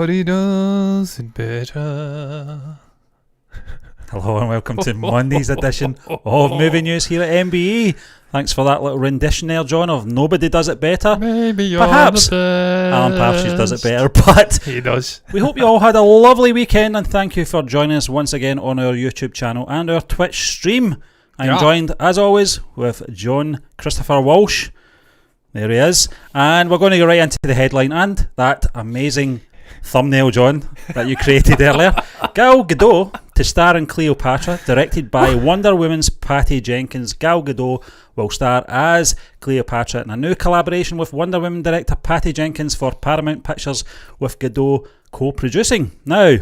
Nobody does it better. Hello and welcome to Monday's edition of Movie News here at MBE. Thanks for that little rendition there, John, of Nobody Does It Better. Maybe Perhaps the best. Alan Parsons does it better, but He does. we hope you all had a lovely weekend, and thank you for joining us once again on our YouTube channel and our Twitch stream. I'm joined, as always, with John Christopher Walsh. There he is. And we're going to go right into the headline and that amazing thumbnail, John, that you created earlier. Gal Gadot to star in Cleopatra, directed by Wonder Woman's Patty Jenkins. Gal Gadot will star as Cleopatra in a new collaboration with Wonder Woman director Patty Jenkins for Paramount Pictures, with Gadot co-producing. Now,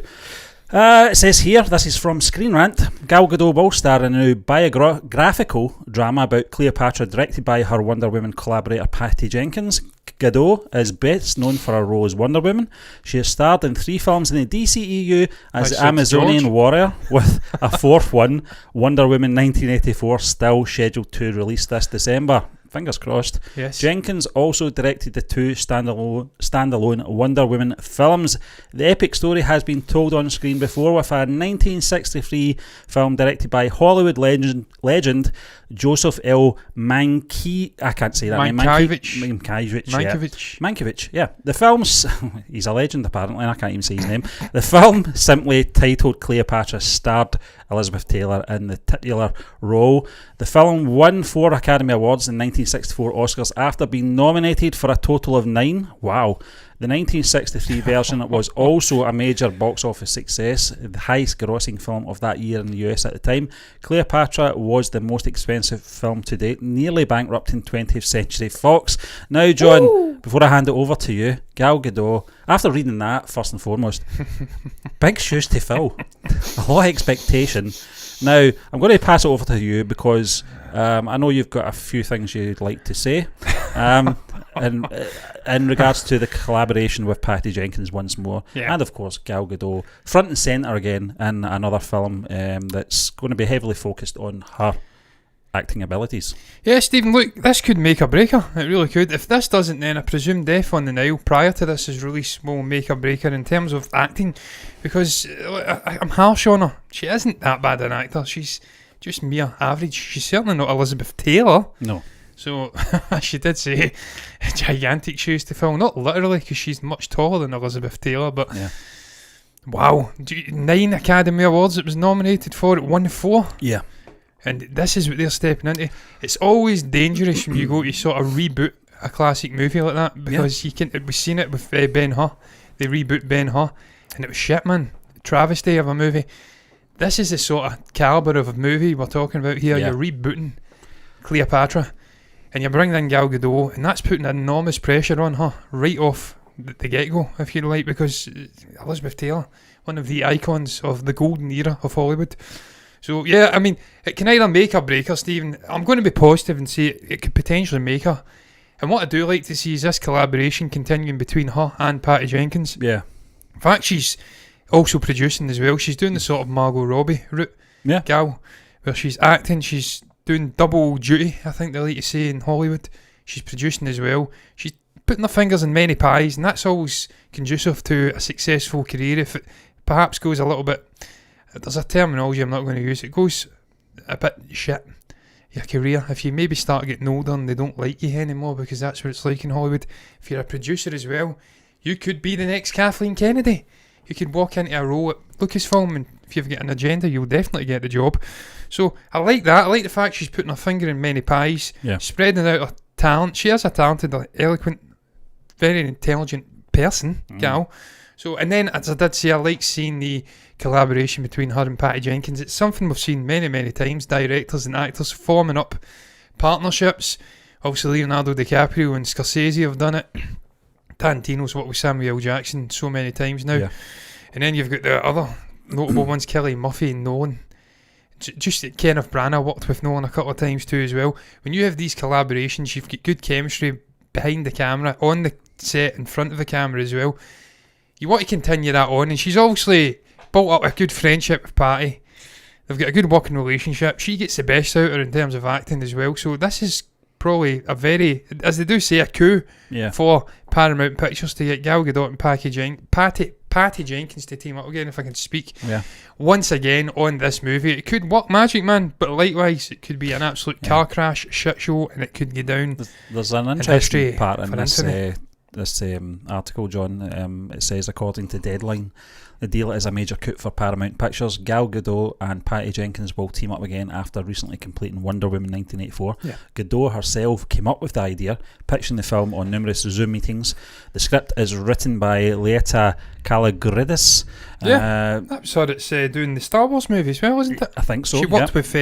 it says here, this is from Screen Rant, Gal Gadot will star in a new biographical drama about Cleopatra directed by her Wonder Woman collaborator Patty Jenkins. Gadot is best known for her role as Wonder Woman. She has starred in 3 films in the DCEU as the Amazonian warrior, with a 4th one, Wonder Woman 1984, still scheduled to release this December. Fingers crossed. Yes. Jenkins also directed the 2 standalone Wonder Woman films. The epic story has been told on screen before, with a 1963 film directed by Hollywood legend Joseph L. Mankiewicz. I can't say that name. Mankiewicz, yeah. The film's... he's a legend, apparently, and I can't even say his name. The film, simply titled Cleopatra, starred Elizabeth Taylor in the titular role. The film won 4 Academy Awards in 1964 Oscars after being nominated for a total of 9. Wow. The 1963 version was also a major box office success, the highest grossing film of that year in the US at the time. Cleopatra was the most expensive film to date, nearly bankrupting 20th Century Fox. Now, John, before I hand it over to you, Gal Gadot, after reading that, first and foremost, big shoes to fill, a lot of expectation. Now, I'm going to pass it over to you because I know you've got a few things you'd like to say. In regards to the collaboration with Patty Jenkins once more, and of course Gal Gadot front and centre again in another film that's going to be heavily focused on her acting abilities. Yeah, Stephen, look, this could make a breaker. It really could. If this doesn't, then I presume Death on the Nile prior to this release will make a breaker in terms of acting, because I'm harsh on her. She isn't that bad an actor. She's just mere average. She's certainly not Elizabeth Taylor. No. So, she did say gigantic shoes to fill. Not literally, because she's much taller than Elizabeth Taylor, but wow. 9 Academy Awards it was nominated for, it won 4. Yeah. And this is what they're stepping into. It's always dangerous when you go to sort of reboot a classic movie like that, because we've seen it with Ben-Hur. They reboot Ben-Hur, and it was shit, man. Travesty of a movie. This is the sort of calibre of a movie we're talking about here. You're rebooting Cleopatra, and you're bringing in Gal Gadot, and that's putting enormous pressure on her right off the get-go, if you like, because Elizabeth Taylor, one of the icons of the golden era of Hollywood. So, yeah, I mean, it can either make or break her, Stephen. I'm going to be positive and say it could potentially make her. And what I do like to see is this collaboration continuing between her and Patty Jenkins. Yeah. In fact, she's also producing as well. She's doing the sort of Margot Robbie route, Gal, where she's acting, she's doing double duty, I think they like to say in Hollywood. She's producing as well. She's putting her fingers in many pies, and that's always conducive to a successful career. If it perhaps goes a little bit, there's a terminology I'm not going to use, it goes a bit shit, your career, if you maybe start getting older and they don't like you anymore, because that's what it's like in Hollywood. If you're a producer as well, you could be the next Kathleen Kennedy. You could walk into a role at Lucasfilm, and if you've got an agenda, you'll definitely get the job. So I like that. I like the fact she's putting her finger in many pies, spreading out her talent. She is a talented, eloquent, very intelligent person, Gal. So, and then, as I did say, I like seeing the collaboration between her and Patty Jenkins. It's something we've seen many, many times, directors and actors forming up partnerships. Obviously, Leonardo DiCaprio and Scorsese have done it. Tarantino's worked with Samuel L. Jackson so many times now. Yeah. And then you've got the other notable ones, Cillian Murphy and Nolan. Just Kenneth Branagh worked with Nolan a couple of times too as well. When you have these collaborations, you've got good chemistry behind the camera, on the set, in front of the camera as well. You want to continue that on, and she's obviously built up a good friendship with Patty. They've got a good working relationship. She gets the best out of her in terms of acting as well. So this is probably a very, as they do say, a coup for Paramount Pictures to get Gal Gadot and Patty Jenkins to team up again, if I can speak. Yeah. Once again on this movie. It could work magic, man, but likewise, it could be an absolute car crash, shit show, and it could go down. There's an interesting part in this article, John. It says, according to Deadline, the deal is a major coup for Paramount Pictures. Gal Gadot and Patty Jenkins will team up again after recently completing Wonder Woman 1984. Yeah. Gadot herself came up with the idea, pitching the film on numerous Zoom meetings. The script is written by Leeta Kalogridis. That's what it's doing the Star Wars movie as well, isn't it? I think so. She worked with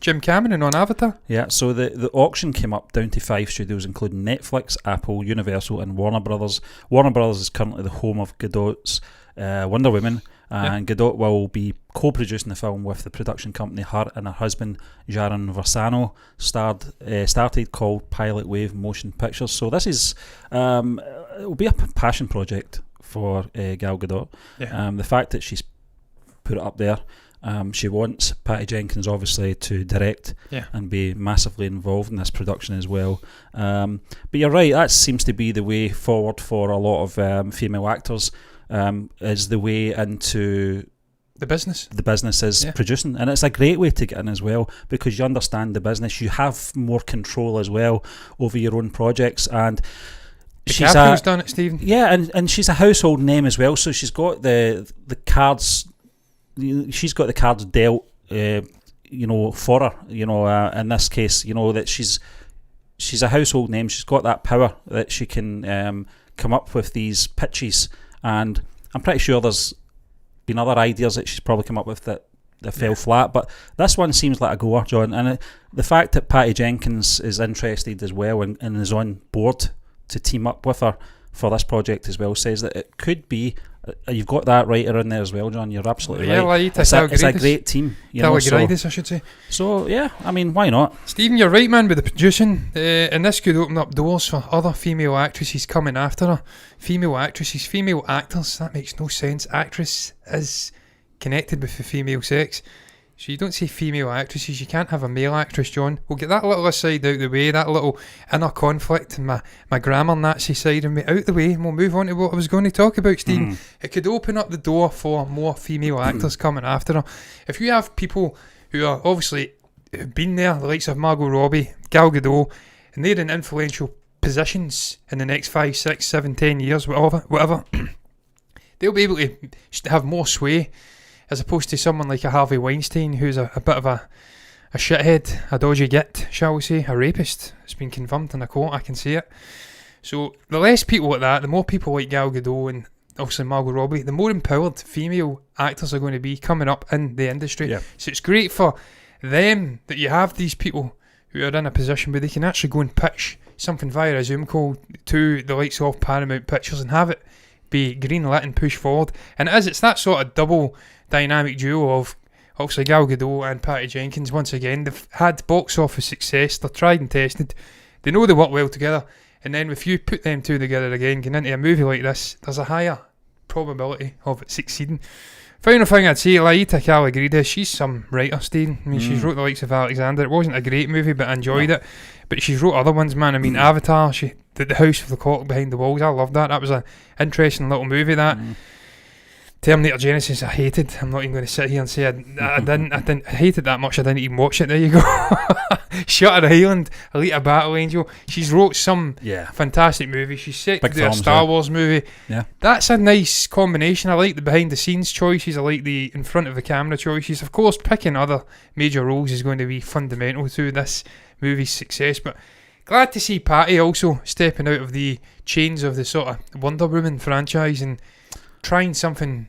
Jim Cameron on Avatar. Yeah, so the auction came up down to 5 studios, including Netflix, Apple, Universal and Warner Brothers. Warner Brothers is currently the home of Gadot's Wonder Woman, and Gadot will be co-producing the film with the production company her and her husband Jaron Varsano started called Pilot Wave Motion Pictures. So this is it will be a passion project for Gal Gadot. The fact that she's put it up there, she wants Patty Jenkins obviously to direct and be massively involved in this production as well. But you're right, that seems to be the way forward for a lot of female actors. Is the way into the business. The business is producing, and it's a great way to get in as well, because you understand the business, you have more control as well over your own projects, and she's done it, Stephen. Yeah, and she's a household name as well, so she's got the cards. She's got the cards dealt, for her. In this case, that she's a household name. She's got that power that she can come up with these pitches. And I'm pretty sure there's been other ideas that she's probably come up with that fell flat, but this one seems like a goer, John. And the fact that Patty Jenkins is interested as well and is on board to team up with her for this project as well says that it could be. You've got that writer in there as well, John. You're absolutely right. It's a great team. I should say. So, yeah, I mean, why not? Stephen, you're right, man, with the producing. And this could open up doors for other female actresses coming after her. Female actresses, female actors, that makes no sense. Actress is connected with the female sex. So you don't say female actresses, you can't have a male actress, John. We'll get that little aside out the way, that little inner conflict and my grammar Nazi side of me out the way, and we'll move on to what I was going to talk about, Stephen. It could open up the door for more female actors coming after her. If you have people who are obviously who've been there, the likes of Margot Robbie, Gal Gadot, and they're in influential positions in the next 5, 6, 7, 10 years, whatever, they'll be able to have more sway, as opposed to someone like a Harvey Weinstein, who's a bit of a shithead, a dodgy git, shall we say, a rapist. It's been confirmed in a court, I can see it. So the less people like that, the more people like Gal Gadot and obviously Margot Robbie, the more empowered female actors are going to be coming up in the industry. Yeah. So it's great for them that you have these people who are in a position where they can actually go and pitch something via a Zoom call to the likes of Paramount Pictures and have it be green lit and push forward. And it's that sort of double dynamic duo of obviously Gal Gadot and Patty Jenkins. Once again, they've had box office success, they're tried and tested, they know they work well together, and then if you put them two together again, getting into a movie like this, there's a higher probability of it succeeding. Final thing I'd say, Leeta Kalogridis, she's some writer, Steve. I mean, she's wrote the likes of Alexander. It wasn't a great movie, but I enjoyed it. But she's wrote other ones, man. I mean, Avatar, the House of the Clock Behind the Walls, I loved that. That was an interesting little movie, that. Terminator Genesis, I hated. I'm not even going to sit here and say I didn't. I hated that much. I didn't even watch it. There you go. Shutter Island, Alita Battle Angel. She's wrote some fantastic movies. She's set to do a Star Wars movie. Yeah, that's a nice combination. I like the behind the scenes choices. I like the in front of the camera choices. Of course, picking other major roles is going to be fundamental to this movie's success. But glad to see Patty also stepping out of the chains of the sort of Wonder Woman franchise and trying something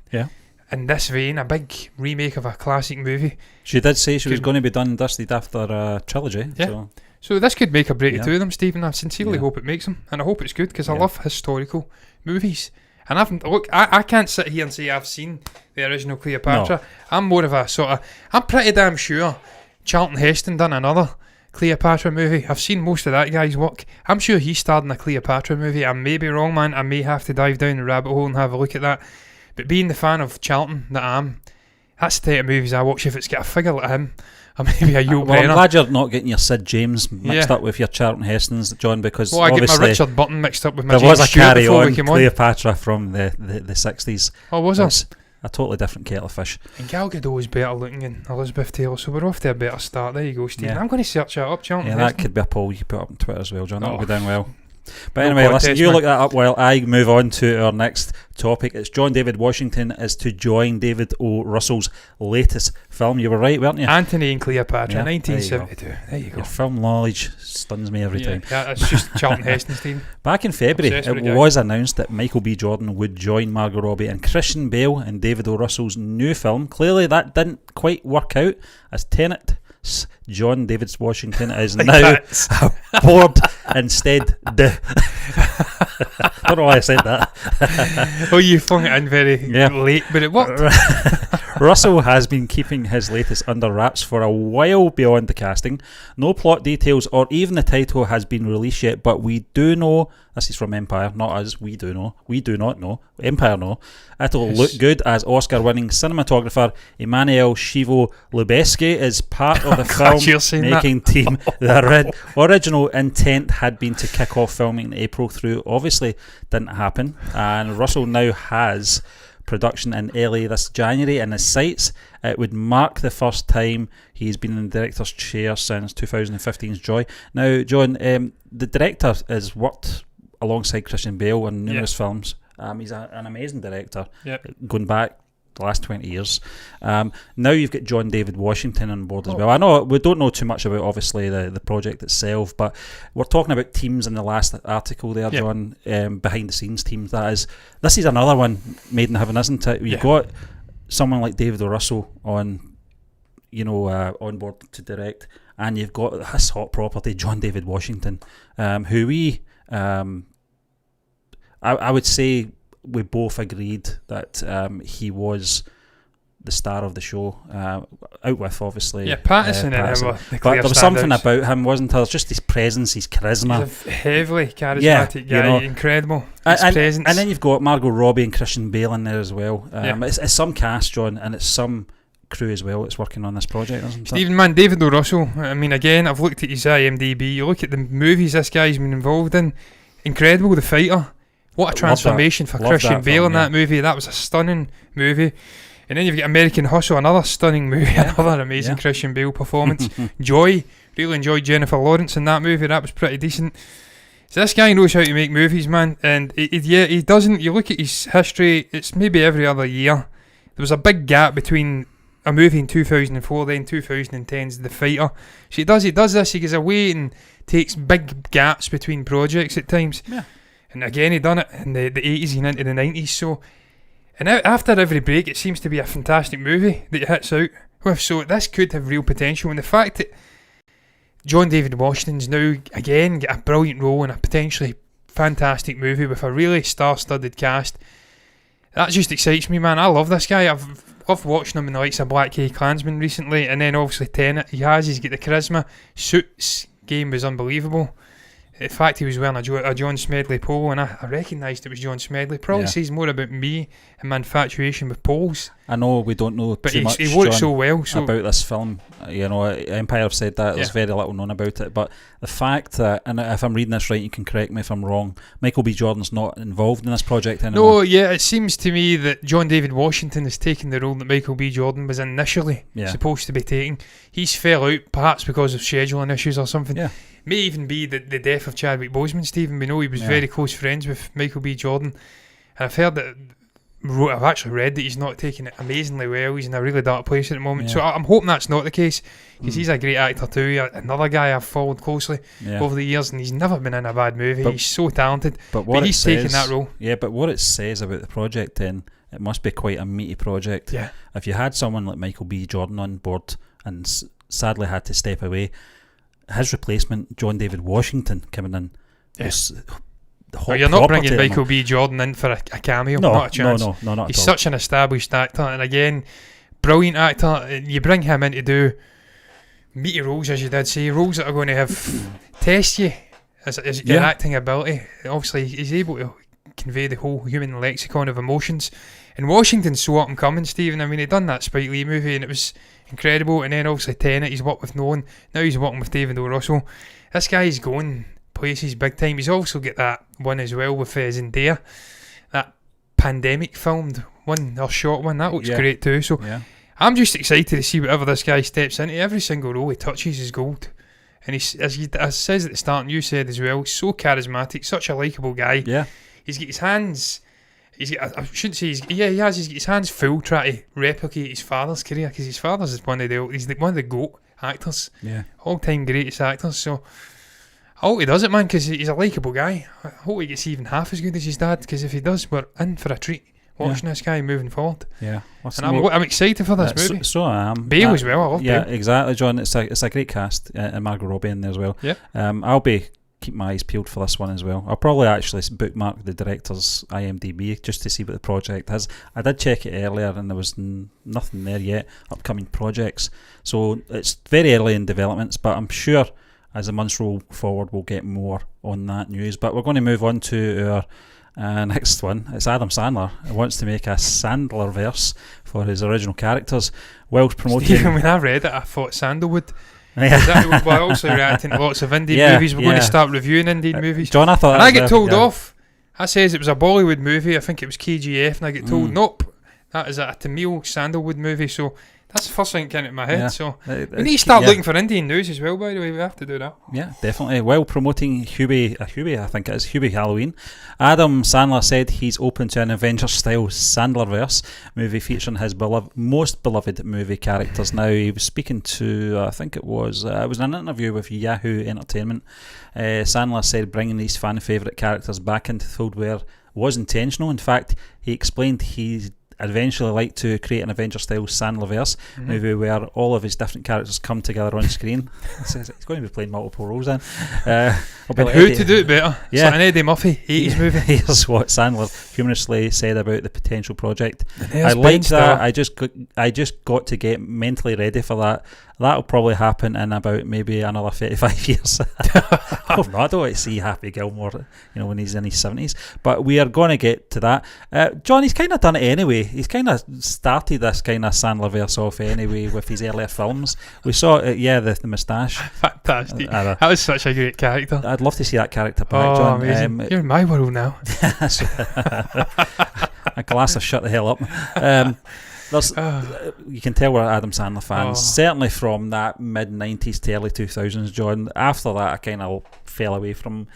in this vein, a big remake of a classic movie. She did say she was going to be done dusted after a trilogy. Yeah. So this could make a break to them, Stephen. I sincerely hope it makes them, and I hope it's good, because I love historical movies. And I can't sit here and say I've seen the original Cleopatra. No. I'm more of a sort of, I'm pretty damn sure Charlton Heston done another Cleopatra movie. I've seen most of that guy's work. I'm sure he starred in a Cleopatra movie. I may be wrong, man. I may have to dive down the rabbit hole and have a look at that. But being the fan of Charlton that I am, That's the type of movies I watch if it's got a figure like him. Or maybe a Yul Well, I'm Brynner. glad you're not getting your Sid James mixed up with your Charlton Hestons, John, because I get obviously my Richard Burton mixed up with my there James was a Stewart before we carry-on came on. Cleopatra from the 60s. Oh, was there? It's a totally different kettle of fish. And Gal Gadot is better looking than Elizabeth Taylor, so we're off to a better start. There you go, Stephen. Yeah. I'm going to search that up, Charlton Yeah, Heston. that could be a poll you could put up on Twitter as well, John. That'll Oh. go down well. But No anyway, contest, listen, you man. look that up while I move on to our next topic. It's John David Washington is to join David O. Russell's latest film. You were right, weren't you? Anthony and Cleopatra, Yeah, 1972. There you go. Your film knowledge stuns me every time. Yeah, that's just Charlton Heston, Stephen. Back in February, Obsessed with it the guy. was announced that Michael B. Jordan would join Margot Robbie and Christian Bale in David O. Russell's new film. Clearly, that didn't quite work out, as Tenet's John David Washington is now aboard instead. Don't know why I said that. Oh, you flung it in very late, but it worked. Russell has been keeping his latest under wraps for a while beyond the casting. No plot details or even the title has been released yet, but we do know, this is from Empire, not us, we do not know, Empire know, it'll look good as Oscar-winning cinematographer Emmanuel Shivo Lubeski is part of the film-making team. The original intent had been to kick off filming in April through, obviously didn't happen, and Russell now has production in LA this January in his sights. It would mark the first time he's been in the director's chair since 2015's Joy. Now, John, the director has worked alongside Christian Bale in numerous films. He's an amazing director, going back the last 20 years. Now you've got John David Washington on board as well. I know we don't know too much about, obviously, the project itself, but we're talking about teams in the last article there, John, behind the scenes teams. This is another one made in heaven, isn't it? You've got someone like David O. Russell on board to direct, and you've got this hot property, John David Washington, who we I would say we both agreed that he was the star of the show, out with, obviously, Pattinson and him were the clear but there was something standouts. about him, wasn't there? Just his presence, his charisma. He's a heavily charismatic guy, incredible. His presence. And then you've got Margot Robbie and Christian Bale in there as well. It's some cast, John, and it's some crew as well that's working on this project, isn't it? Stephen, man, David O. Russell, I mean, again, I've looked at his IMDb, you look at the movies this guy's been involved in, incredible. The Fighter, what a transformation for Christian Bale in that movie. That was a stunning movie. And then you've got American Hustle, another stunning movie, another amazing Christian Bale performance. Joy, really enjoyed Jennifer Lawrence in that movie, that was pretty decent. So this guy knows how to make movies, man, and he doesn't, you look at his history, it's maybe every other year. There was a big gap between a movie in 2004, then 2010's The Fighter. So he does this, he goes away and takes big gaps between projects at times. Yeah. And again, he done it in the 80s and into the 90s, so... And after every break, it seems to be a fantastic movie that he hits out with. So this could have real potential. And the fact that John David Washington's now, again, get a brilliant role in a potentially fantastic movie with a really star-studded cast, that just excites me, man. I love this guy. I've loved watching him in the likes of Black K Klansman recently, and then obviously Tenet. He's got the charisma. Suits game was unbelievable. The fact he was wearing a John Smedley polo, and I recognised it was John Smedley. Probably says more about me and my infatuation with poles. I know we don't know but too much, he worked John, so well about this film. You know, Empire said that there's very little known about it, but the fact that, and if I'm reading this right, you can correct me if I'm wrong, Michael B. Jordan's not involved in this project anymore. No, it seems to me that John David Washington is taking the role that Michael B. Jordan was initially supposed to be taking. He's fell out, perhaps because of scheduling issues or something. Yeah. May even be the death of Chadwick Boseman, Stephen. We know he was very close friends with Michael B. Jordan. And I've actually read that he's not taking it amazingly well. He's in a really dark place at the moment. So I'm hoping that's not the case, because he's a great actor too. Another guy I've followed closely over the years, and he's never been in a bad movie. He's so talented. But he's taking that role. Yeah, but what it says about the project, then, it must be quite a meaty project. Yeah. If you had someone like Michael B. Jordan on board and sadly had to step away, his replacement, John David Washington, coming in, was the whole you're not bringing Michael B. Jordan in for a cameo. No, not a chance. No, not at all. He's such an established actor, and again, brilliant actor. You bring him in to do meaty roles, as you did say, roles that are going to have test you as your acting ability. Obviously, he's able to convey the whole human lexicon of emotions, And Washington's so up and coming, Stephen. I mean, he done that Spike Lee movie and it was incredible. And then obviously Tenet, he's worked with Nolan. Now he's working with David O. Russell. This guy's going places big time. He's also got that one as well with Zendaya. That pandemic filmed one, or short one. That looks great too. So I'm just excited to see whatever this guy steps into. Every single role he touches is gold. And he's, as says at the start, and you said as well, so charismatic, such a likeable guy. Yeah. He's got his hands... I shouldn't say he has his hands full trying to replicate his father's career, because his father's is one of the GOAT actors, all-time greatest actors. So I hope he does it, man, because he's a likeable guy. I hope he gets even half as good as his dad, because if he does, we're in for a treat watching this guy moving forward. Yeah, and I'm excited for this movie. So I am. Bale as well. I love Bale. Yeah, exactly, John. It's a great cast, and Margot Robbie in there as well. Yeah. I'll keep my eyes peeled for this one as well. I'll probably actually bookmark the director's IMDb just to see what the project has. I did check it earlier and there was nothing there yet, upcoming projects. So it's very early in developments, but I'm sure as the months roll forward we'll get more on that news. But we're going to move on to our next one. It's Adam Sandler. He wants to make a Sandlerverse for his original characters. Whilst promoting... Stephen, when I read it, I thought Sandalwood. We're also reacting to lots of indie movies. We're going to start reviewing indie movies. John, I thought, and I get told off. I says it was a Bollywood movie. I think it was KGF, and I get told nope, that is a Tamil Sandalwood movie. So that's the first thing that came into my head. So we need to start looking for Indian news as well. By the way, we have to do that. Yeah, definitely. While promoting Hubie, I think it is Hubie Halloween, Adam Sandler said he's open to an Avengers-style Sandlerverse movie featuring his most beloved movie characters. Now, he was speaking to, I think it was an interview with Yahoo Entertainment. Sandler said bringing these fan favourite characters back into the fold was intentional. In fact, he explained he'd eventually like to create an Avengers-style Sandlerverse movie where all of his different characters come together on screen. He's going to be playing multiple roles then. Who to do it better? Yeah. It's like an Eddie Murphy 80s movie. Here's what Sandler humorously said about the potential project. I like that. I just got to get mentally ready for that. That'll probably happen in about maybe another 35 years. I don't want to see Happy Gilmore, when he's in his 70s. But we are going to get to that. John, he's kind of done it anyway. He's kind of started this kind of Sandlerverse off anyway with his earlier films. We saw it, the moustache. Fantastic. That was such a great character. I'd love to see that character back, John. Amazing. You're in my world now. A glass of shut the hell up. You can tell we're Adam Sandler fans, certainly from that mid-90s to early 2000s, John. After that, I kind of fell away from...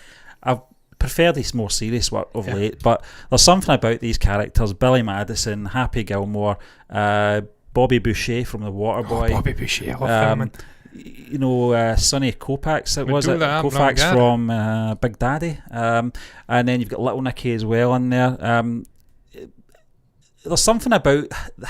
I've preferred his more serious work of late, but there's something about these characters, Billy Madison, Happy Gilmore, Bobby Boucher from The Waterboy. Bobby Boucher, I love him. Sonny Koufax, Koufax from Big Daddy, and then you've got Little Nicky as well in there. There's something about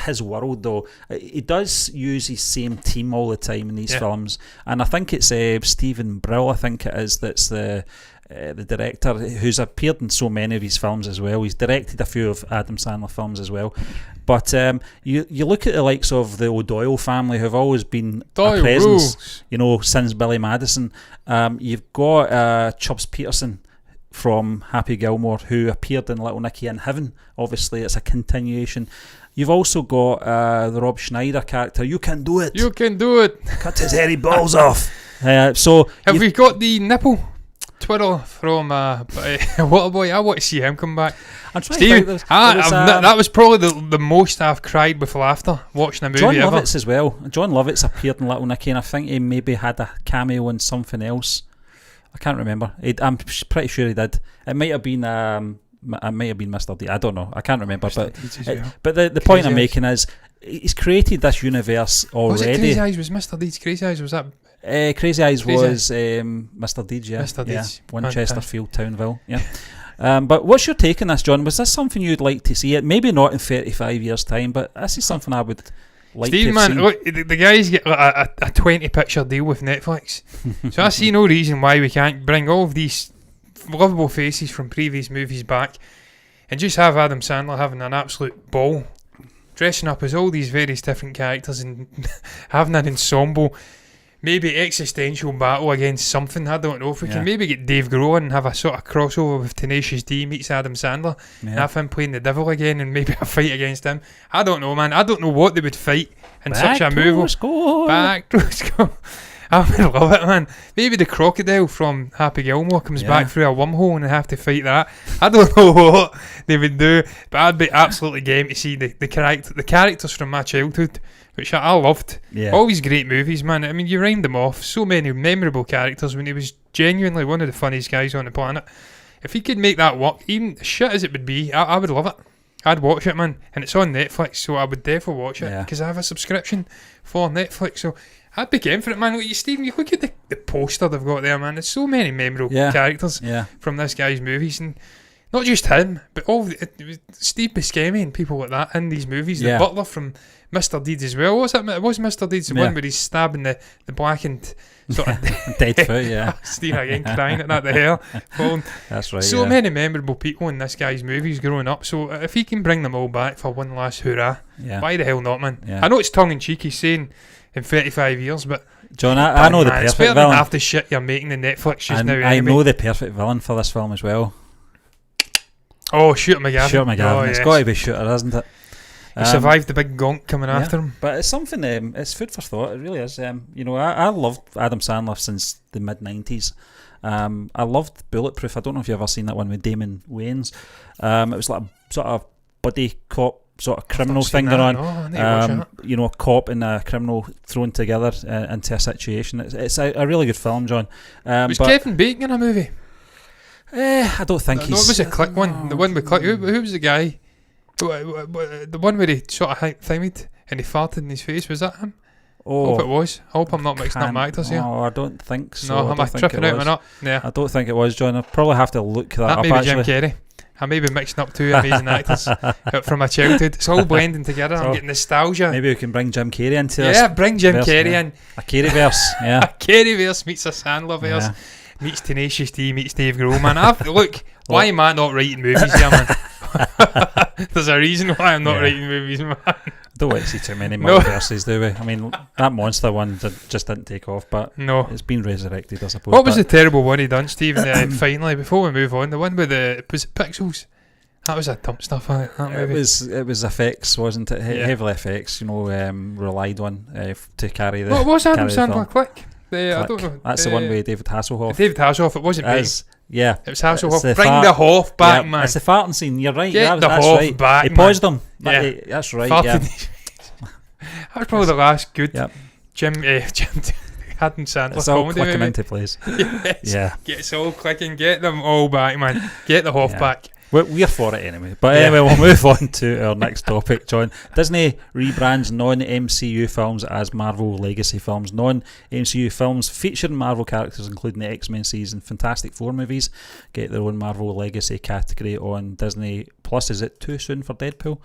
his world, though. He does use his same team all the time in these films, and I think it's Stephen Brill, I think it is, that's the director, who's appeared in so many of his films as well. He's directed a few of Adam Sandler films as well. But you look at the likes of the O'Doyle family, who've always been a presence, since Billy Madison. You've got Chubbs Peterson from Happy Gilmore, who appeared in Little Nicky in Heaven. Obviously, it's a continuation. You've also got the Rob Schneider character. You can do it. You can do it. Cut his hairy balls off. So have we got the nipple twiddle from Waterboy? I want to see him come back. Steve, that was probably the most I've cried with laughter watching a movie John ever. Lovitz as well. John Lovitz appeared in Little Nicky, and I think he maybe had a cameo in something else. I can't remember. I'm pretty sure he did. It might have been Mr. D. I don't know. I can't remember. But the point I'm making is he's created this universe already. Was it Crazy Eyes? Was Mr. Deeds Crazy Eyes? Was that? Crazy Eyes was Mr. Deeds. Yeah, Mr. Deeds. Winchester Field, Townville. Yeah. But what's your take on this, John? Was this something you'd like to see? It maybe not in 35 years' time, but this is something I would. Steve, man, look, the guys get a 20 picture deal with Netflix. So I see no reason why we can't bring all of these lovable faces from previous movies back and just have Adam Sandler having an absolute ball, dressing up as all these various different characters and having an ensemble. maybe existential battle against something. I don't know if we can maybe get Dave Grohl and have a sort of crossover with Tenacious D meets Adam Sandler and have him playing the devil again and maybe a fight against him. I don't know, man. I don't know what they would fight in such a movie. Back to school. I would love it, man. Maybe the crocodile from Happy Gilmore comes back through a wormhole and they have to fight that. I don't know what they would do, but I'd be absolutely game to see the characters from my childhood, which I loved. Yeah. All these great movies, man. I mean, you rhymed them off. So many memorable characters when he was genuinely one of the funniest guys on the planet. If he could make that work, even shit as it would be, I would love it. I'd watch it, man. And it's on Netflix, so I would definitely watch it because I have a subscription for Netflix, so I'd be game for it, man. Look, Stephen, you look at the poster they've got there, man. There's so many memorable characters from this guy's movies, and not just him, but Steve Buscemi and people like that in these movies. The butler from Mr. Deeds as well. What's that? It was Mr. Deeds, the one where he's stabbing the blackened sort of dead foot. Steve again crying at that, the hair falling. That's right. So many memorable people in this guy's movies growing up. So if he can bring them all back for one last hurrah, why the hell not, man? I know it's tongue in cheek. He's saying in 35 years, but John, I know the perfect it's better villain. than half the shit you're making in Netflix just now. I know the perfect villain for this film as well. Oh, Shooter McGavin. Shooter McGavin. Oh, it's got to be Shooter, isn't it? He survived the big gonk coming after him. But it's something, it's food for thought, it really is. You know, I loved Adam Sandler since the mid-90s. I loved Bulletproof. I don't know if you've ever seen that one with Damon Wayans. It was like a sort of buddy cop sort of criminal thing going on. No, you know, a cop and a criminal thrown together into a situation. It's a really good film, John. Was Kevin Bacon in a movie? I don't think he's... No, it was a Click one. The one with Click. Who was the guy? The one where he sort of thingied and he farted in his face. Was that him? Oh, I hope it was. I hope I'm not mixing up my actors here. No, I don't think so. No, I'm tripping out my nut. Yeah. I don't think it was, John. I'll probably have to look that up, may be actually. Jim Carrey. I may be mixing up two amazing actors from my childhood. It's all blending together. I'm getting nostalgia. Maybe we can bring Jim Carrey into this. Yeah, bring Jim Carrey in. A Carreyverse, yeah. A Carreyverse meets a Sandlerverse. Meets Tenacious D, meets Dave Grohl, man. Look, why am I not writing movies here, man? There's a reason why I'm not writing movies, man. Don't want to see too many multiverses, do we? I mean, that monster one just didn't take off, but it's been resurrected, I suppose. What was the terrible one he done, Stephen? Finally, before we move on, the one with was it Pixels? That was a dump stuff, that movie. It was effects, wasn't it? Heavily effects, you know, relied on to carry the. What was Adam Sandler Click? I don't know. That's the one with David Hasselhoff. David Hasselhoff, it wasn't me. Yeah. It was Hasselhoff. Bring the Hoff back, man. It's the farting scene, you're right. Get the Hoff right. back, He paused him. Yeah. That's right, that was probably the last good Jim Adam Sandler it's all comedy clicking movie. into place. Yes. Yeah. Get us all clicking. Get them all back, man. Get the Hoff back. We're for it anyway. But anyway, we'll move on to our next topic, John. Disney rebrands non-MCU films as Marvel Legacy films. Non-MCU films featuring Marvel characters, including the XMen series and Fantastic Four movies, get their own Marvel Legacy category on Disney Plus. Is it too soon for Deadpool?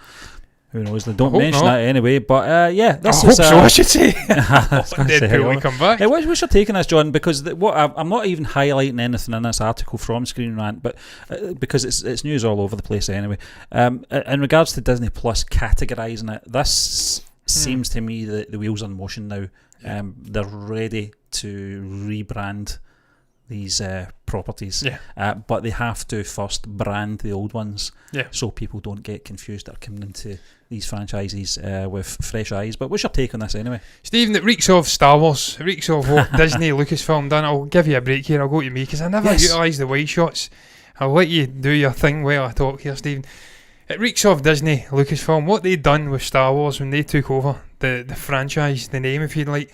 Who knows? They don't mention that anyway. But this is. I should say. Deadpool will come back. What's your take on this, John? Because I'm not even highlighting anything in this article from Screen Rant, but because it's news all over the place anyway. In regards to Disney Plus categorising it, this seems to me that the wheels are in motion now. They're ready to rebrand these properties, but they have to first brand the old ones, so people don't get confused that are coming into these franchises with fresh eyes. But what's your take on this anyway, Stephen? It reeks of Star Wars. It reeks of what Disney Lucasfilm done. I'll give you a break here. I'll go to me because I never utilise the wide shots. I'll let you do your thing while I talk here, Stephen. It reeks of Disney Lucasfilm. What they done with Star Wars when they took over the franchise, the name, if you like,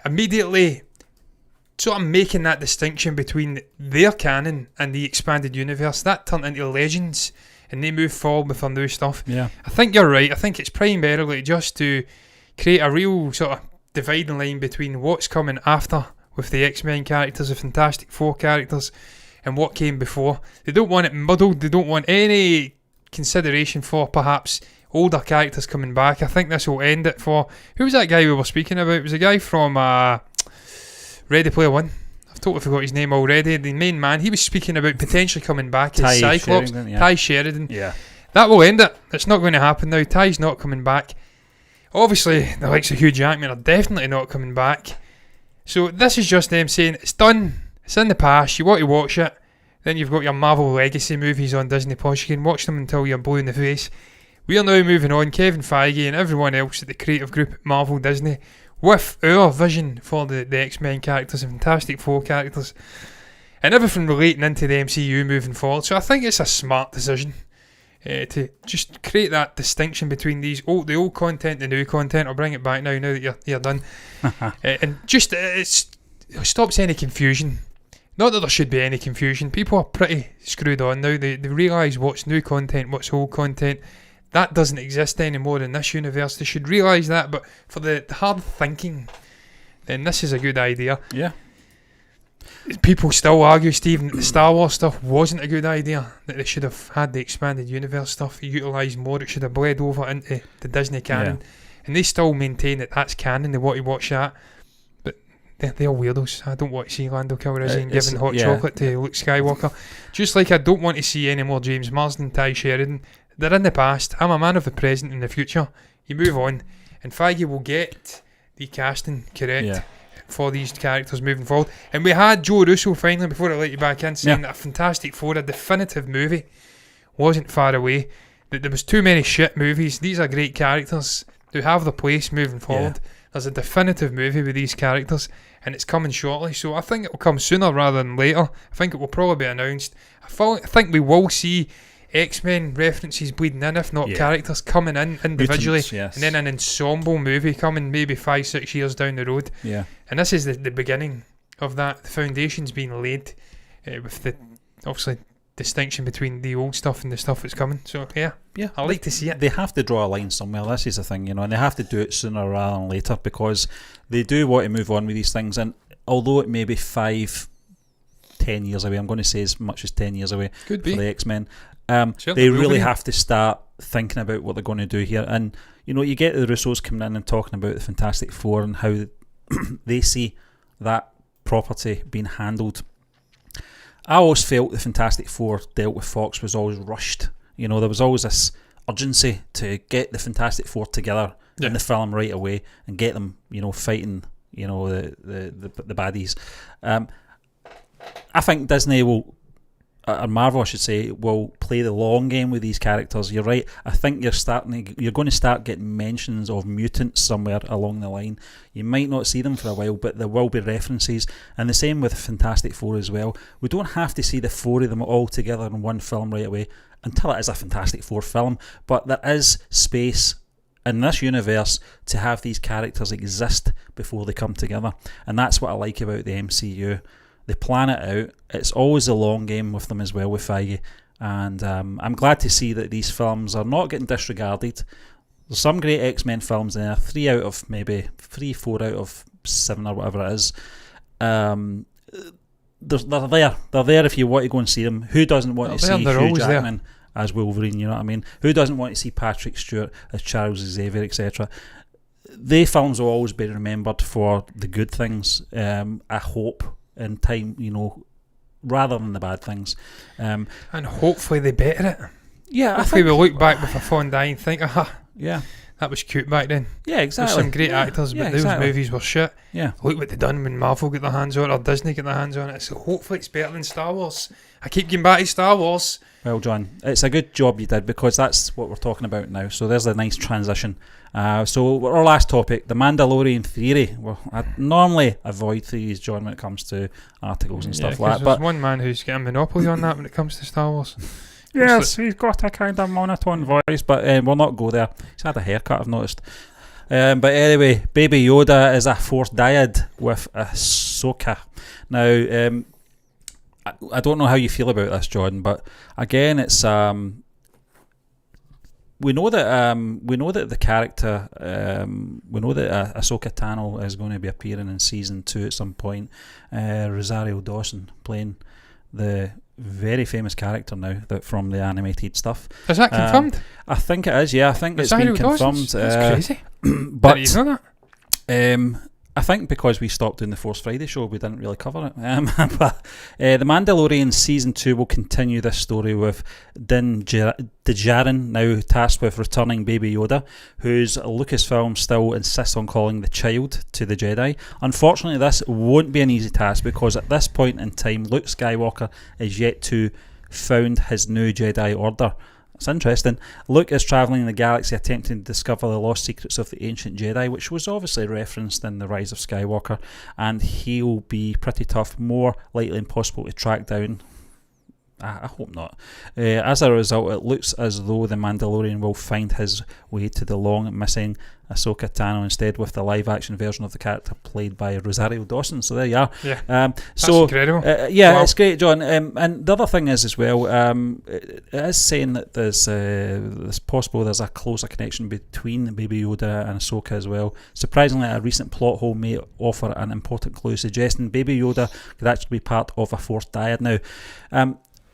immediately sort of making that distinction between their canon and the expanded universe, that turned into Legends, and they move forward with their new stuff. Yeah, I think you're right. I think it's primarily just to create a real sort of dividing line between what's coming after with the X-Men characters, the Fantastic Four characters, and what came before. They don't want it muddled. They don't want any consideration for perhaps older characters coming back. I think this will end it for... Who was that guy we were speaking about? It was a guy from... Ready Player One. I've totally forgot his name already. The main man, he was speaking about potentially coming back as Cyclops. Ty Sheridan. Yeah. That will end it. It's not going to happen now. Ty's not coming back. Obviously, the likes of Hugh Jackman are definitely not coming back. So this is just them saying it's done, it's in the past, you want to watch it, then you've got your Marvel Legacy movies on Disney Plus, you can watch them until you're blue in the face. We are now moving on, Kevin Feige and everyone else at the creative group at Marvel Disney, with our vision for the X-Men characters, the Fantastic Four characters, and everything relating into the MCU moving forward. So I think it's a smart decision to just create that distinction between the old content, the new content. I'll bring it back now that you're done. And just it stops any confusion. Not that there should be any confusion. People are pretty screwed on now. They realise what's new content, what's old content. That doesn't exist anymore in this universe. They should realise that, but for the hard thinking, then this is a good idea. Yeah. People still argue, Stephen, that the Star Wars stuff wasn't a good idea, that they should have had the expanded universe stuff utilised more, it should have bled over into the Disney canon. Yeah. And they still maintain that that's canon, they want to watch that. But they're weirdos. I don't want to see Lando Calrissian giving hot chocolate to Luke Skywalker. Just like I don't want to see any more James Marsden, Ty Sheridan. They're in the past. I'm a man of the present and the future. You move on, and Feige will get the casting correct for these characters moving forward. And we had Joe Russo finally, before I let you back in, saying that a Fantastic Four, a definitive movie, wasn't far away. That there was too many shit movies. These are great characters who have their place moving forward. There's a definitive movie with these characters, and it's coming shortly. So I think it will come sooner rather than later. I think it will probably be announced. I think we will see X-Men references bleeding in, if not characters coming in individually, mutants, and then an ensemble movie coming maybe 5-6 years down the road. Yeah. And this is the beginning of that. The foundation's being laid with the obviously distinction between the old stuff and the stuff that's coming. So I like to see it. They have to draw a line somewhere. This is the thing, and they have to do it sooner rather than later, because they do want to move on with these things. And although it may be 5-10 years away, I'm going to say as much as 10 years away for the X-Men. They really have to start thinking about what they're going to do here. And you get the Russos coming in and talking about the Fantastic Four and how they see that property being handled. I always felt the Fantastic Four dealt with Fox was always rushed. There was always this urgency to get the Fantastic Four together in the film right away and get them fighting the baddies. I think Disney will, or Marvel I should say, will play the long game with these characters. You're right. I think you're going to start getting mentions of mutants somewhere along the line. You might not see them for a while, but there will be references. And the same with Fantastic Four as well. We don't have to see the four of them all together in one film right away until it is a Fantastic Four film. But there is space in this universe to have these characters exist before they come together. And that's what I like about the MCU. They plan it out. It's always a long game with them as well, with Feige. And I'm glad to see that these films are not getting disregarded. There's some great X-Men films in there, 4 out of 7 or whatever it is. They're there. They're there if you want to go and see them. Who doesn't want to see Hugh Jackman as Wolverine, you know what I mean? Who doesn't want to see Patrick Stewart as Charles Xavier, etc.? They films will always be remembered for the good things, I hope, in time, rather than the bad things. And hopefully they better it. Yeah, hopefully we look back with a fond eye and think, that was cute back then. Yeah, exactly. There's some great actors, but those movies were shit. Yeah. Look what they done when Marvel got their hands on it, or Disney got their hands on it. So hopefully it's better than Star Wars. I keep getting back to Star Wars. Well, John, it's a good job you did, because that's what we're talking about now. So there's a nice transition. So our last topic, the Mandalorian theory. Well, I normally avoid theories, John, when it comes to articles and stuff like that. But there's one man who's got a monopoly on that when it comes to Star Wars. Yes, he's got a kind of monotone voice, but we'll not go there. He's had a haircut, I've noticed. But anyway, Baby Yoda is a Force Dyad with Ahsoka. Now, I don't know how you feel about this, John, but again, it's we know that the character, we know that Ahsoka Tano is going to be appearing in season 2 at some point. Rosario Dawson playing the very famous character now from the animated stuff. Is that confirmed? I think it is. Yeah, I think it's been confirmed. That's crazy. But you know that? I think because we stopped doing the Force Friday show, we didn't really cover it. But The Mandalorian Season 2 will continue this story with Din Djarin now tasked with returning Baby Yoda, whose Lucasfilm still insists on calling the child to the Jedi. Unfortunately, this won't be an easy task because at this point in time, Luke Skywalker is yet to found his new Jedi Order. It's interesting. Luke is travelling in the galaxy attempting to discover the lost secrets of the ancient Jedi, which was obviously referenced in The Rise of Skywalker, and he'll be pretty tough, more likely impossible to track down. I hope not. As a result, it looks as though the Mandalorian will find his way to the long-missing Ahsoka Tano instead, with the live-action version of the character played by Rosario Dawson. So there you are. Yeah, that's incredible. Wow. It's great, John. And the other thing is as well, it is saying that there's a closer connection between Baby Yoda and Ahsoka as well. Surprisingly, a recent plot hole may offer an important clue suggesting Baby Yoda could actually be part of a fourth dyad. Now,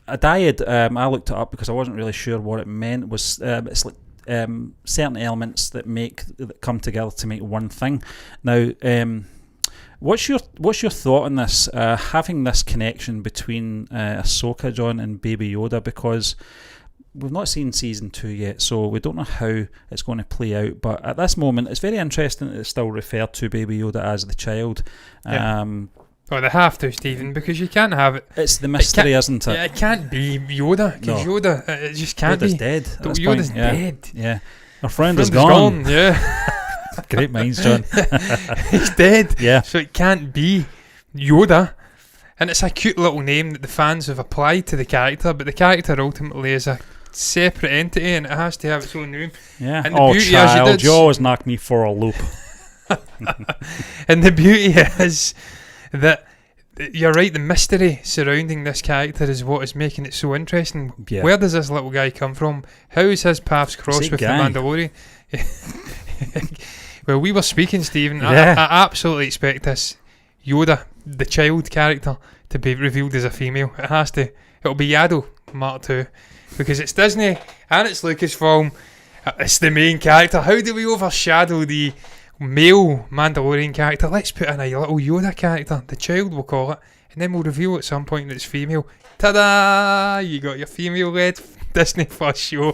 a dyad, I looked it up because I wasn't really sure what it meant. Was it's like certain elements that come together to make one thing. Now, what's your thought on this? Having this connection between Ahsoka, John, and Baby Yoda, because we've not seen Season 2 yet, so we don't know how it's going to play out. But at this moment, it's very interesting that it's still referred to Baby Yoda as the child. Yeah. Well, they have to, Stephen, because you can't have it. It's the mystery, isn't it? Yeah, it can't be Yoda, because Yoda, it just can't Yoda's be. dead. Yoda's dead. Yeah. Our friend is gone. Yeah. Great minds, John. He's dead. Yeah. So it can't be Yoda. And it's a cute little name that the fans have applied to the character, but the character ultimately is a separate entity and it has to have its own name. Yeah. And the beauty child, you always knock me for a loop. And the beauty is that you're right, the mystery surrounding this character is what is making it so interesting. Yeah. Where does this little guy come from? How is his paths crossed with guy. the Mandalorian? Well, we were speaking, Stephen. Yeah. I absolutely expect this Yoda, the child character, to be revealed as a female. It has to. It'll be Yaddle Mark II, because it's Disney and it's Lucasfilm. It's the main character. How do we overshadow the male Mandalorian character? Let's put in a little Yoda character, the child we'll call it, and then we'll reveal at some point that it's female. Ta-da! You got your female-led Disney first show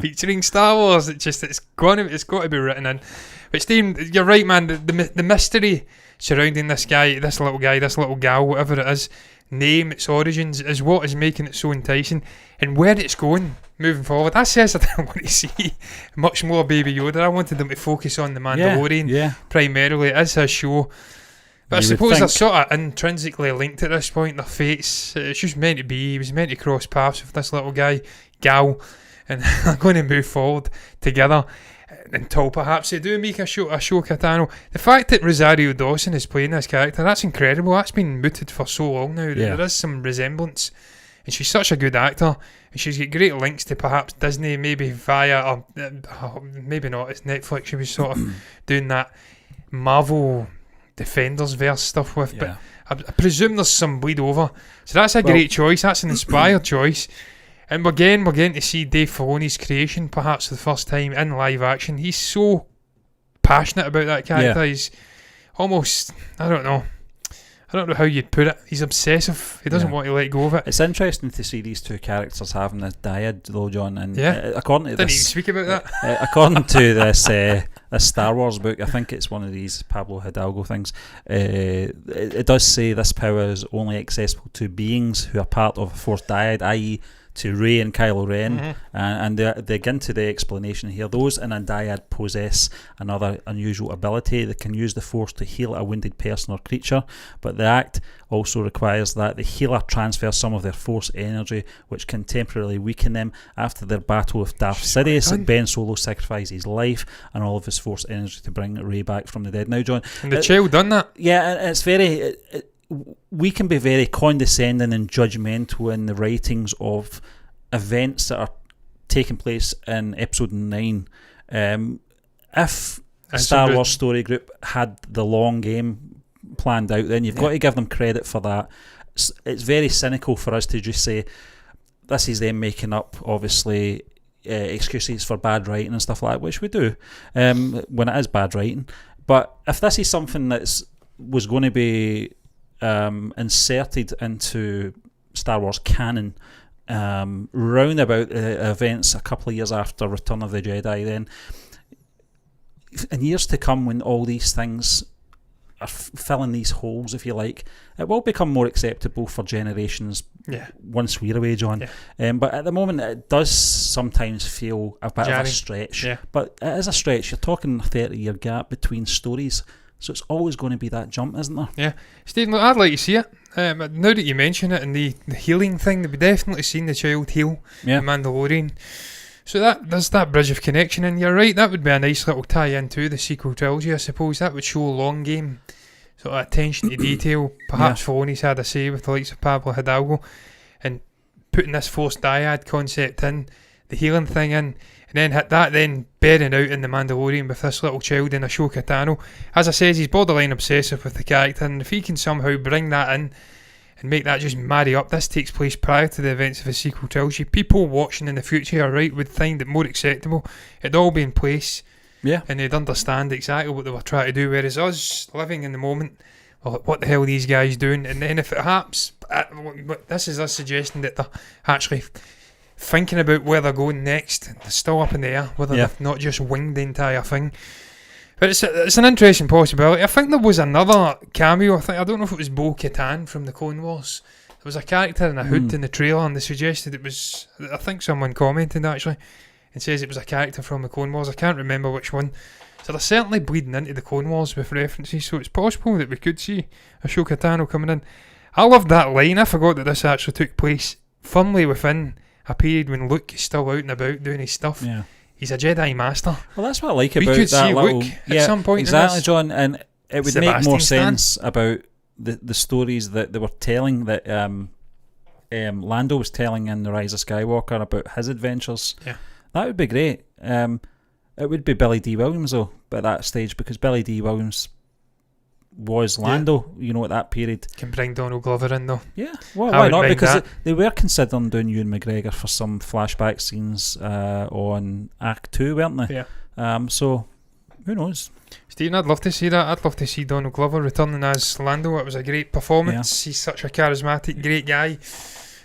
featuring Star Wars. It's got to be written in. But Steve, you're right, man. The mystery surrounding this little gal, whatever it is, name, its origins, is what is making it so enticing, and where it's going moving forward. I says I don't want to see much more Baby Yoda. I wanted them to focus on the Mandalorian primarily. It is his show, but I suppose they're sort of intrinsically linked at this point. Their fates, it's just meant to be. He was meant to cross paths with this little gal, and they're going to move forward together until perhaps they do make a Ahsoka Tano. The fact that Rosario Dawson is playing this character, that's incredible. That's been mooted for so long now. There is some resemblance, and she's such a good actor, and she's got great links to perhaps Disney, maybe via, or maybe not, it's Netflix. She was sort of doing that Marvel Defenders verse stuff with, but I presume there's some bleed over. So that's a great choice. That's an inspired choice. And we're getting to see Dave Filoni's creation, perhaps for the first time in live action. He's so passionate about that character. Yeah. He's almost, I don't know how you'd put it. He's obsessive. He doesn't want to let go of it. It's interesting to see these two characters having this dyad, though, John. And according to didn't even speak about that. According to this Star Wars book, I think it's one of these Pablo Hidalgo things. It does say this power is only accessible to beings who are part of a fourth dyad, i.e., to Rey and Kylo Ren, and they get into the explanation here. Those in a dyad possess another unusual ability. They can use the Force to heal a wounded person or creature, but the act also requires that the healer transfer some of their Force energy, which can temporarily weaken them. After their battle with Darth Sidious, Ben Solo sacrificed his life and all of his Force energy to bring Rey back from the dead. Now, John, and the child done that. Yeah, and it's very... we can be very condescending and judgmental in the writings of events that are taking place in episode 9. If Star Wars Story Group had the long game planned out, then you've got to give them credit for that. It's very cynical for us to just say this is them making up, obviously, excuses for bad writing and stuff like that, which we do when it is bad writing. But if this is something was going to be inserted into Star Wars canon round about events a couple of years after Return of the Jedi, then in years to come, when all these things are filling these holes, if you like, it will become more acceptable for generations once we're away, John. But at the moment, it does sometimes feel a bit of a stretch. But it is a stretch. You're talking a 30-year gap between stories, so it's always going to be that jump, isn't there? Yeah. Stephen, I'd like to see it. Now that you mention it, and the healing thing, we've definitely seen the child heal in Mandalorian. So there's that bridge of connection, and you're right, that would be a nice little tie-in to the sequel trilogy, I suppose. That would show long game, sort of attention to detail. Perhaps Filoni's had a say with the likes of Pablo Hidalgo, and putting this Force Dyad concept in, the healing thing in, and then bearing out in the Mandalorian with this little child in Ahsoka Tano. As I said, he's borderline obsessive with the character, and if he can somehow bring that in and make that just marry up, this takes place prior to the events of the sequel trilogy. People watching in the future, would find it more acceptable. It'd all be in place, and they'd understand exactly what they were trying to do. Whereas us, living in the moment, well, what the hell are these guys doing? And then if it happens, this is us suggesting that they're actually thinking about where they're going next. They're still up in the air, whether they've not just winged the entire thing. But it's an interesting possibility. I think there was another cameo. I don't know if it was Bo-Katan from the Clone Wars. There was a character in a hood in the trailer, and they suggested it was. I think someone commented actually, and says it was a character from the Clone Wars. I can't remember which one. So they're certainly bleeding into the Clone Wars with references. So it's possible that we could see Ahsoka Tano coming in. I loved that line. I forgot that this actually took place firmly within a period when Luke is still out and about doing his stuff. Yeah. He's a Jedi Master. Well, that's what I like about that little... Luke at some point exactly, John, and it would make more sense about the stories that they were telling, that Lando was telling in The Rise of Skywalker about his adventures. Yeah. That would be great. It would be Billy D. Williams, though, at that stage, because Billy D. Williams was Lando, at that period. Can bring Donald Glover in, though. Yeah, well, why not? Because they were considering doing Ewan McGregor for some flashback scenes on Act 2, weren't they? Yeah. So, who knows? Stephen, I'd love to see that. I'd love to see Donald Glover returning as Lando. It was a great performance. He's such a charismatic, great guy.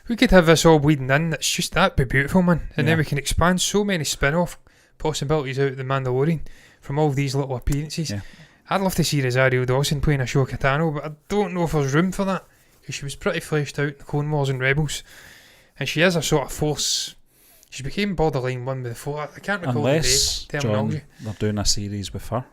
We could have this all bleeding in. It's just, that'd be beautiful, man. And then we can expand so many spin-off possibilities out of The Mandalorian from all these little appearances. Yeah. I'd love to see Rosario Dawson playing Ahsoka Tano, but I don't know if there's room for that, because she was pretty fleshed out in the Clone Wars and Rebels, and she is a sort of Force. She became borderline one with the Force. I can't recall the terminology. John, they're doing a series with her.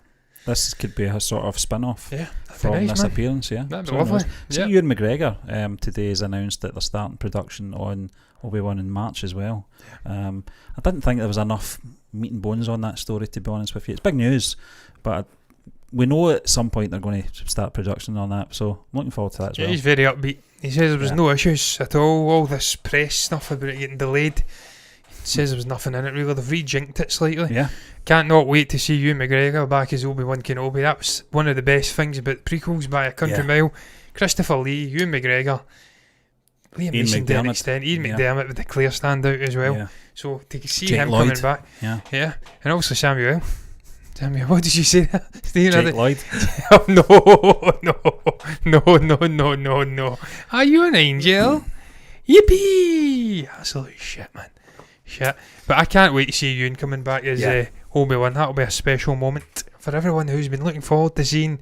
This could be a sort of spin-off from nice, this man. appearance. That'd be lovely. See, Ewan McGregor today has announced that they're starting production on Obi-Wan in March as well. I didn't think there was enough meat and bones on that story, to be honest with you. It's big news, but we know at some point they're going to start production on that, so I'm looking forward to that as well. He's very upbeat. He says there was no issues at all this press stuff about it getting delayed. He says there was nothing in it really. They've rejinked it slightly. Yeah. Can't not wait to see Ewan McGregor back as Obi-Wan Kenobi. That was one of the best things about prequels by a country mile. Christopher Lee, Ewan McGregor, Liam Neeson to an extent, Ian McDermott with the clear standout as well. Yeah. So to see him coming back, and also Samuel. What did you say? Jake Lloyd. No. Are you an angel? Yippee! Absolute shit, man. Shit. But I can't wait to see Ewan coming back as Obi-Wan. That'll be a special moment for everyone who's been looking forward to seeing,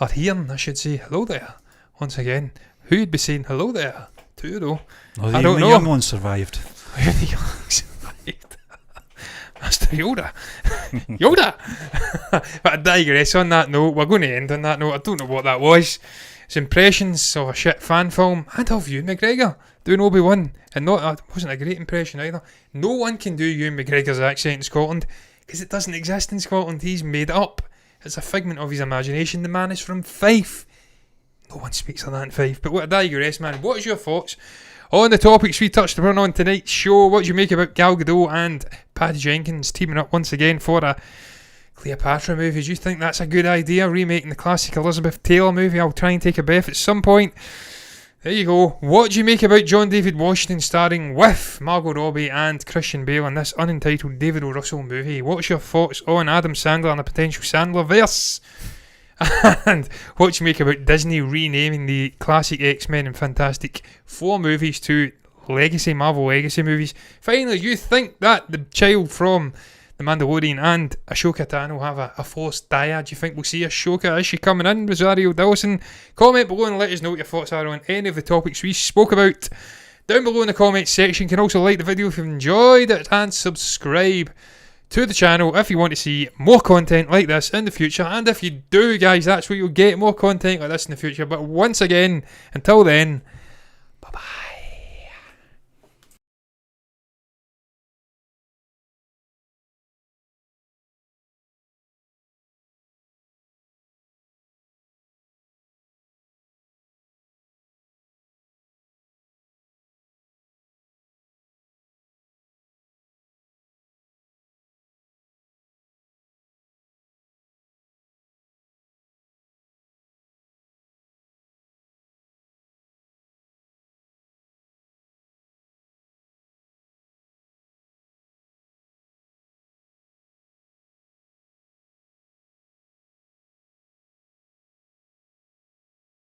or hearing, I should say, hello there. Once again, who'd be saying hello there to, though? I don't know. The young one survived. Master Yoda. But I digress. On that note, we're going to end on that note. I don't know what that was. It's impressions of a shit fan film and of Ewan McGregor doing Obi-Wan, and it wasn't a great impression either. No one can do Ewan McGregor's accent in Scotland because it doesn't exist in Scotland. He's made it up. It's a figment of his imagination. The man is from Fife. No one speaks like that in Fife. But what I digress, man. What is your thoughts on the topics we touched upon on tonight's show? What do you make about Gal Gadot and Patty Jenkins teaming up once again for a Cleopatra movie? Do you think that's a good idea, remaking the classic Elizabeth Taylor movie? I'll try and take a breath at some point. There you go. What do you make about John David Washington starring with Margot Robbie and Christian Bale in this unentitled David O. Russell movie? What's your thoughts on Adam Sandler and a potential Sandlerverse? And what do you make about Disney renaming the classic X-Men and Fantastic Four movies to Marvel Legacy movies? Finally, you think that the child from The Mandalorian and Ahsoka Tano have a forced dyad? Do you think we'll see Ahsoka? Is she coming in? Rosario Dawson? Comment below and let us know what your thoughts are on any of the topics we spoke about down below in the comments section. You can also like the video if you've enjoyed it and subscribe to the channel if you want to see more content like this in the future. And if you do, guys, that's where you'll get more content like this in the future. But once again, until then, bye bye.